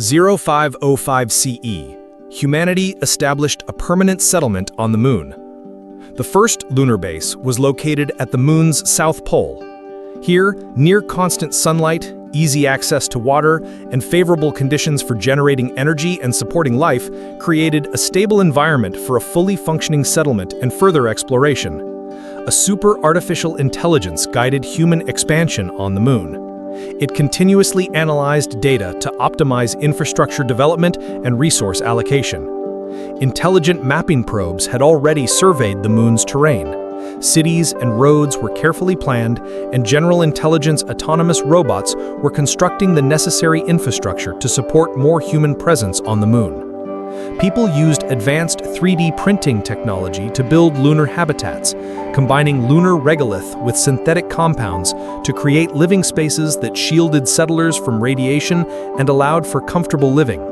0505 CE, humanity established a permanent settlement on the Moon. The first lunar base was located at the Moon's south pole. Here, near constant sunlight, easy access to water, and favorable conditions for generating energy and supporting life created a stable environment for a fully functioning settlement and further exploration. A super artificial intelligence guided human expansion on the Moon. It continuously analyzed data to optimize infrastructure development and resource allocation. Intelligent mapping probes had already surveyed the Moon's terrain. Cities and roads were carefully planned, and general intelligence autonomous robots were constructing the necessary infrastructure to support more human presence on the Moon. People used advanced 3D printing technology to build lunar habitats, combining lunar regolith with synthetic compounds to create living spaces that shielded settlers from radiation and allowed for comfortable living.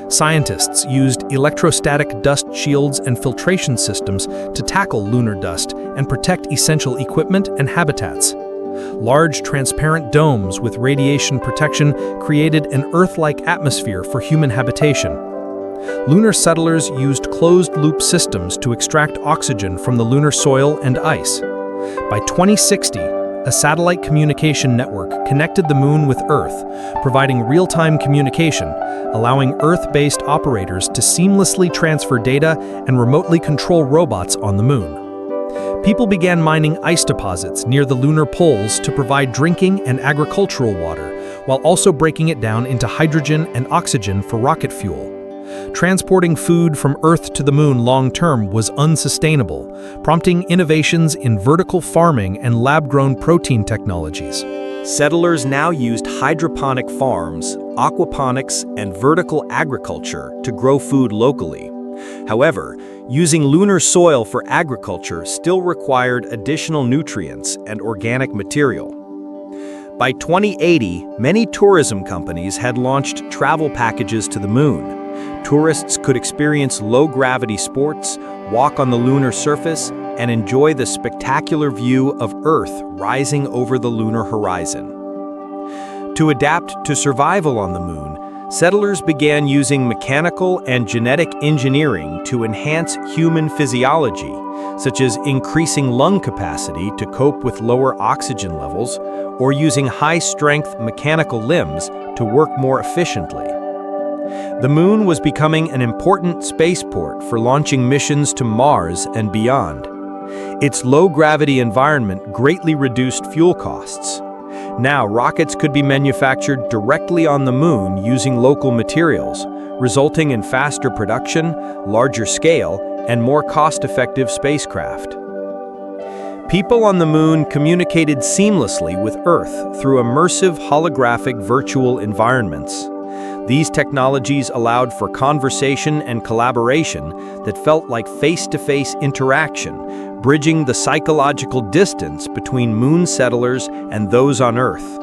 Scientists used electrostatic dust shields and filtration systems to tackle lunar dust and protect essential equipment and habitats. Large transparent domes with radiation protection created an Earth-like atmosphere for human habitation. Lunar settlers used closed-loop systems to extract oxygen from the lunar soil and ice. By 2060, a satellite communication network connected the Moon with Earth, providing real-time communication, allowing Earth-based operators to seamlessly transfer data and remotely control robots on the Moon. People began mining ice deposits near the lunar poles to provide drinking and agricultural water, while also breaking it down into hydrogen and oxygen for rocket fuel. Transporting food from Earth to the Moon long-term was unsustainable, prompting innovations in vertical farming and lab-grown protein technologies. Settlers now used hydroponic farms, aquaponics, and vertical agriculture to grow food locally. However, using lunar soil for agriculture still required additional nutrients and organic material. By 2080, many tourism companies had launched travel packages to the Moon. Tourists could experience low-gravity sports, walk on the lunar surface, and enjoy the spectacular view of Earth rising over the lunar horizon. To adapt to survival on the Moon, settlers began using mechanical and genetic engineering to enhance human physiology, such as increasing lung capacity to cope with lower oxygen levels, or using high-strength mechanical limbs to work more efficiently. The Moon was becoming an important spaceport for launching missions to Mars and beyond. Its low-gravity environment greatly reduced fuel costs. Now, rockets could be manufactured directly on the Moon using local materials, resulting in faster production, larger scale, and more cost-effective spacecraft. People on the Moon communicated seamlessly with Earth through immersive holographic virtual environments. These technologies allowed for conversation and collaboration that felt like face-to-face interaction, bridging the psychological distance between Moon settlers and those on Earth.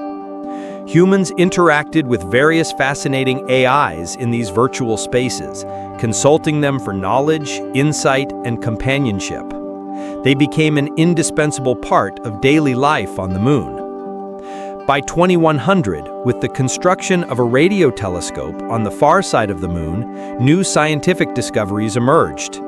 Humans interacted with various fascinating AIs in these virtual spaces, consulting them for knowledge, insight, and companionship. They became an indispensable part of daily life on the Moon. By 2100, with the construction of a radio telescope on the far side of the Moon, new scientific discoveries emerged.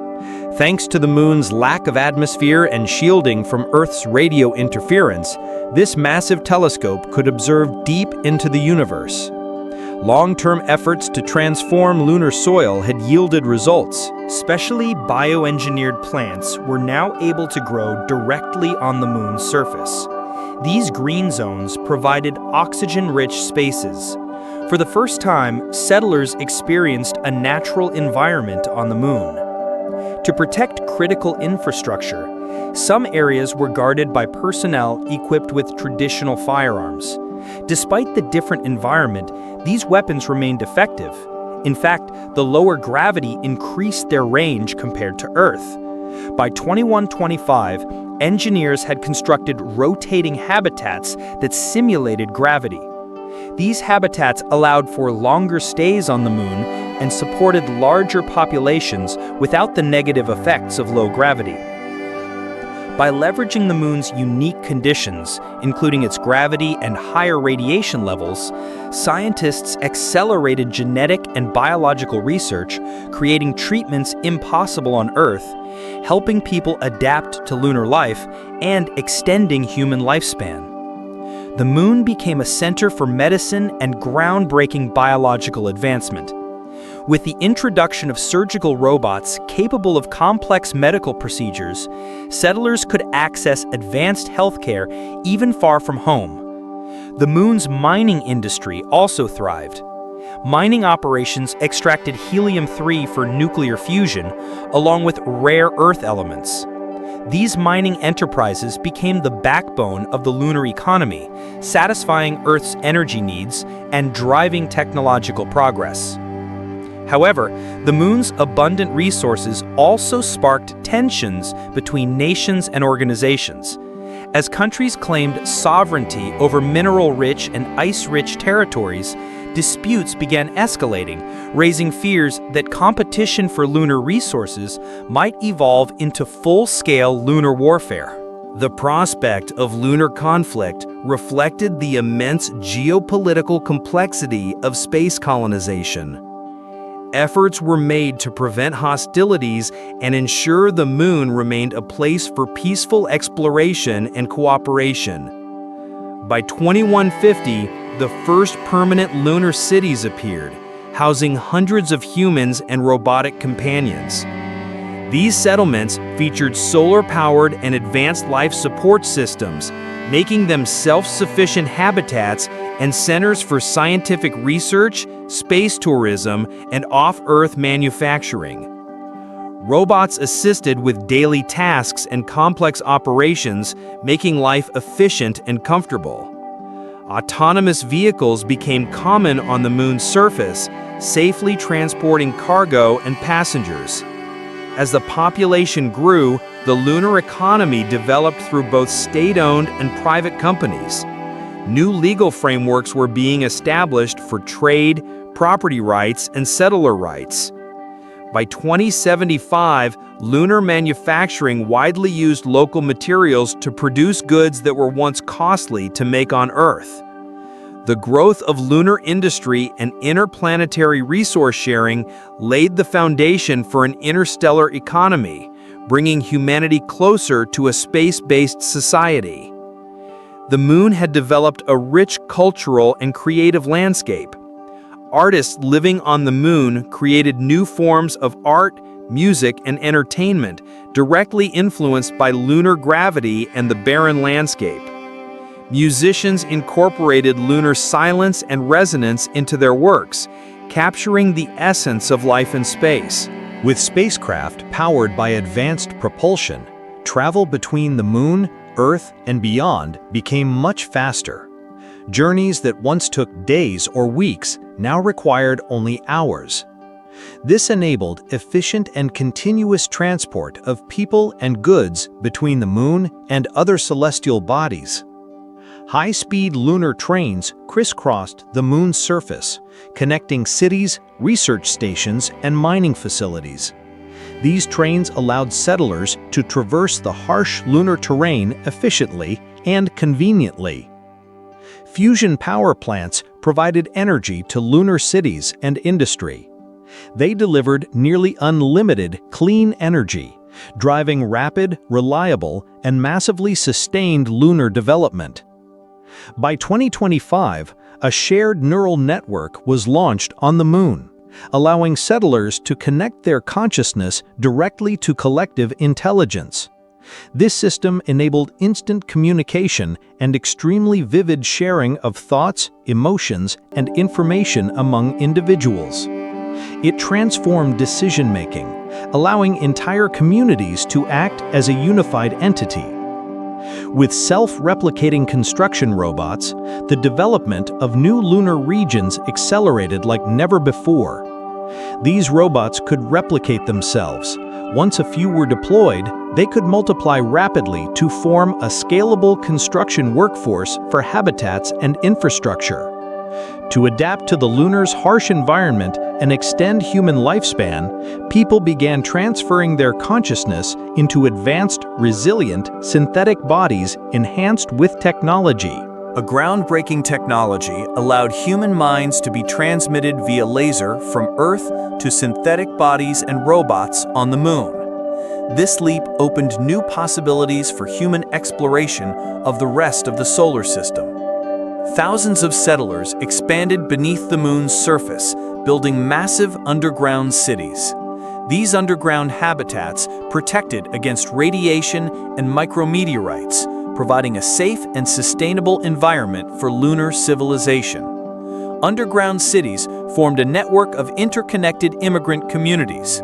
Thanks to the Moon's lack of atmosphere and shielding from Earth's radio interference, this massive telescope could observe deep into the universe. Long-term efforts to transform lunar soil had yielded results. Specially bioengineered plants were now able to grow directly on the Moon's surface. These green zones provided oxygen-rich spaces. For the first time, settlers experienced a natural environment on the Moon. To protect critical infrastructure, some areas were guarded by personnel equipped with traditional firearms. Despite the different environment, these weapons remained effective. In fact, the lower gravity increased their range compared to Earth. By 2125, engineers had constructed rotating habitats that simulated gravity. These habitats allowed for longer stays on the Moon and supported larger populations without the negative effects of low gravity. By leveraging the moon's unique conditions, including its gravity and higher radiation levels, scientists accelerated genetic and biological research, creating treatments impossible on Earth, helping people adapt to lunar life and extending human lifespan. The moon became a center for medicine and groundbreaking biological advancement. With the introduction of surgical robots capable of complex medical procedures, settlers could access advanced healthcare even far from home. The moon's mining industry also thrived. Mining operations extracted helium-3 for nuclear fusion, along with rare earth elements. These mining enterprises became the backbone of the lunar economy, satisfying Earth's energy needs and driving technological progress. However, the moon's abundant resources also sparked tensions between nations and organizations. As countries claimed sovereignty over mineral-rich and ice-rich territories, disputes began escalating, raising fears that competition for lunar resources might evolve into full-scale lunar warfare. The prospect of lunar conflict reflected the immense geopolitical complexity of space colonization. Efforts were made to prevent hostilities and ensure the moon remained a place for peaceful exploration and cooperation. By 2150, the first permanent lunar cities appeared, housing hundreds of humans and robotic companions. These settlements featured solar-powered and advanced life support systems, making them self-sufficient habitats and centers for scientific research, space tourism, and off-Earth manufacturing. Robots assisted with daily tasks and complex operations, making life efficient and comfortable. Autonomous vehicles became common on the moon's surface, safely transporting cargo and passengers. As the population grew, the lunar economy developed through both state-owned and private companies. New legal frameworks were being established for trade, property rights, and settler rights. By 2075, lunar manufacturing widely used local materials to produce goods that were once costly to make on Earth. The growth of lunar industry and interplanetary resource sharing laid the foundation for an interstellar economy, bringing humanity closer to a space-based society. The moon had developed a rich cultural and creative landscape. Artists living on the moon created new forms of art, music, and entertainment directly influenced by lunar gravity and the barren landscape. Musicians incorporated lunar silence and resonance into their works, capturing the essence of life in space. With spacecraft powered by advanced propulsion, travel between the moon, Earth, and beyond became much faster. Journeys that once took days or weeks now required only hours. This enabled efficient and continuous transport of people and goods between the moon and other celestial bodies. High-speed lunar trains crisscrossed the moon's surface, connecting cities, research stations, and mining facilities. These trains allowed settlers to traverse the harsh lunar terrain efficiently and conveniently. Fusion power plants provided energy to lunar cities and industry. They delivered nearly unlimited clean energy, driving rapid, reliable, and massively sustained lunar development. By 2025, a shared neural network was launched on the moon, allowing settlers to connect their consciousness directly to collective intelligence. This system enabled instant communication and extremely vivid sharing of thoughts, emotions, and information among individuals. It transformed decision-making, allowing entire communities to act as a unified entity. With self-replicating construction robots, the development of new lunar regions accelerated like never before. These robots could replicate themselves. Once a few were deployed, they could multiply rapidly to form a scalable construction workforce for habitats and infrastructure. To adapt to the lunar's harsh environment and extend human lifespan, people began transferring their consciousness into advanced, resilient, synthetic bodies enhanced with technology. A groundbreaking technology allowed human minds to be transmitted via laser from Earth to synthetic bodies and robots on the Moon. This leap opened new possibilities for human exploration of the rest of the solar system. Thousands of settlers expanded beneath the Moon's surface, building massive underground cities. These underground habitats protected against radiation and micrometeorites, providing a safe and sustainable environment for lunar civilization. Underground cities formed a network of interconnected immigrant communities.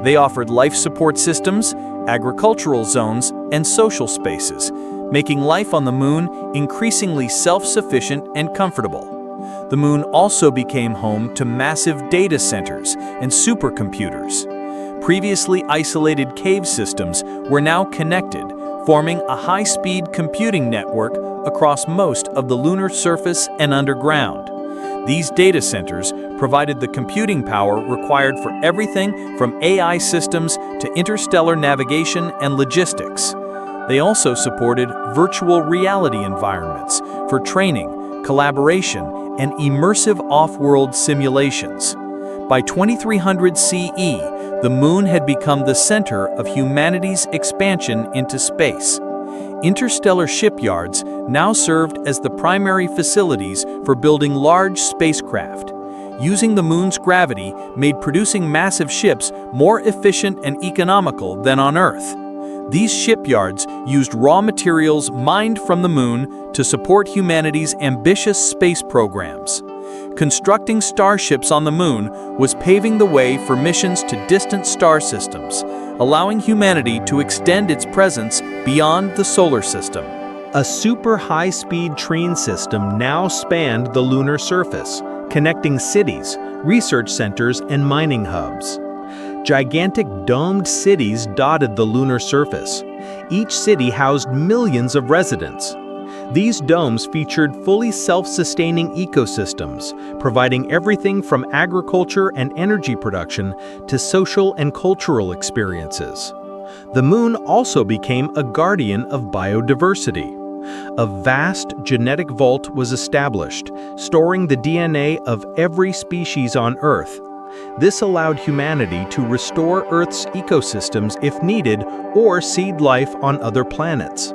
They offered life support systems, agricultural zones, and social spaces, making life on the Moon increasingly self-sufficient and comfortable. The Moon also became home to massive data centers and supercomputers. Previously isolated cave systems were now connected, forming a high-speed computing network across most of the lunar surface and underground. These data centers provided the computing power required for everything from AI systems to interstellar navigation and logistics. They also supported virtual reality environments for training, collaboration, and immersive off-world simulations. By 2300 CE, the Moon had become the center of humanity's expansion into space. Interstellar shipyards now served as the primary facilities for building large spacecraft. Using the Moon's gravity made producing massive ships more efficient and economical than on Earth. These shipyards used raw materials mined from the Moon to support humanity's ambitious space programs. Constructing starships on the Moon was paving the way for missions to distant star systems, allowing humanity to extend its presence beyond the solar system. A super high-speed train system now spanned the lunar surface, connecting cities, research centers, and mining hubs. Gigantic domed cities dotted the lunar surface. Each city housed millions of residents. These domes featured fully self-sustaining ecosystems, providing everything from agriculture and energy production to social and cultural experiences. The Moon also became a guardian of biodiversity. A vast genetic vault was established, storing the DNA of every species on Earth. This allowed humanity to restore Earth's ecosystems if needed or seed life on other planets.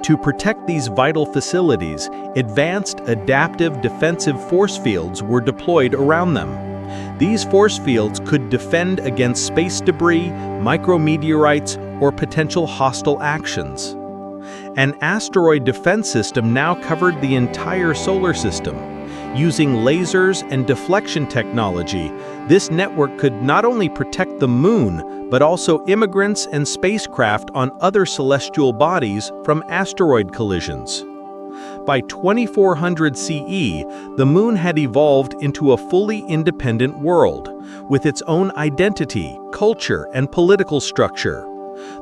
To protect these vital facilities, advanced adaptive defensive force fields were deployed around them. These force fields could defend against space debris, micrometeorites, or potential hostile actions. An asteroid defense system now covered the entire solar system. Using lasers and deflection technology, this network could not only protect the Moon, but also immigrants and spacecraft on other celestial bodies from asteroid collisions. By 2400 CE, the Moon had evolved into a fully independent world, with its own identity, culture, and political structure.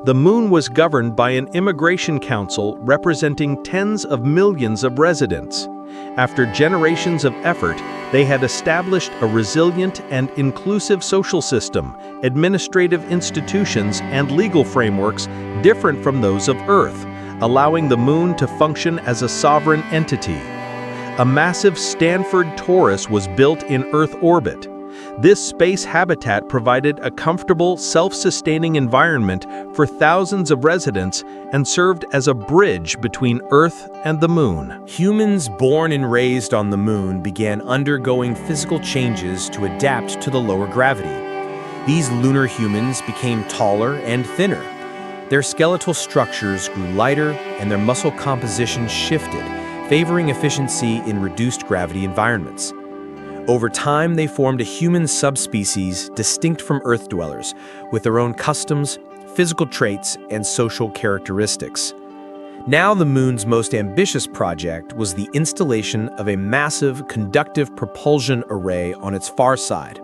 The Moon was governed by an immigration council representing tens of millions of residents. After generations of effort, they had established a resilient and inclusive social system, administrative institutions, and legal frameworks different from those of Earth, allowing the Moon to function as a sovereign entity. A massive Stanford torus was built in Earth orbit. This space habitat provided a comfortable, self-sustaining environment for thousands of residents and served as a bridge between Earth and the Moon. Humans born and raised on the Moon began undergoing physical changes to adapt to the lower gravity. These lunar humans became taller and thinner. Their skeletal structures grew lighter and their muscle composition shifted, favoring efficiency in reduced gravity environments. Over time, they formed a human subspecies distinct from Earth dwellers, with their own customs, physical traits, and social characteristics. Now, the Moon's most ambitious project was the installation of a massive conductive propulsion array on its far side.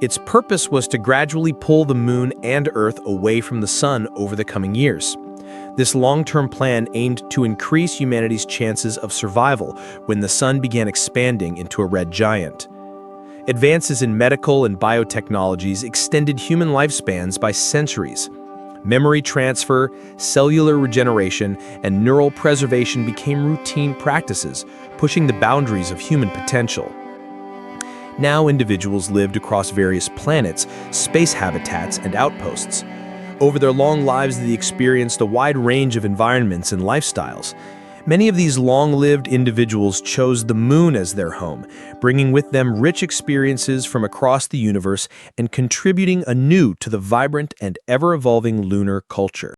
Its purpose was to gradually pull the Moon and Earth away from the Sun over the coming years. This long-term plan aimed to increase humanity's chances of survival when the sun began expanding into a red giant. Advances in medical and biotechnologies extended human lifespans by centuries. Memory transfer, cellular regeneration, and neural preservation became routine practices, pushing the boundaries of human potential. Now individuals lived across various planets, space habitats, and outposts. Over their long lives, they experienced a wide range of environments and lifestyles. Many of these long-lived individuals chose the moon as their home, bringing with them rich experiences from across the universe and contributing anew to the vibrant and ever-evolving lunar culture.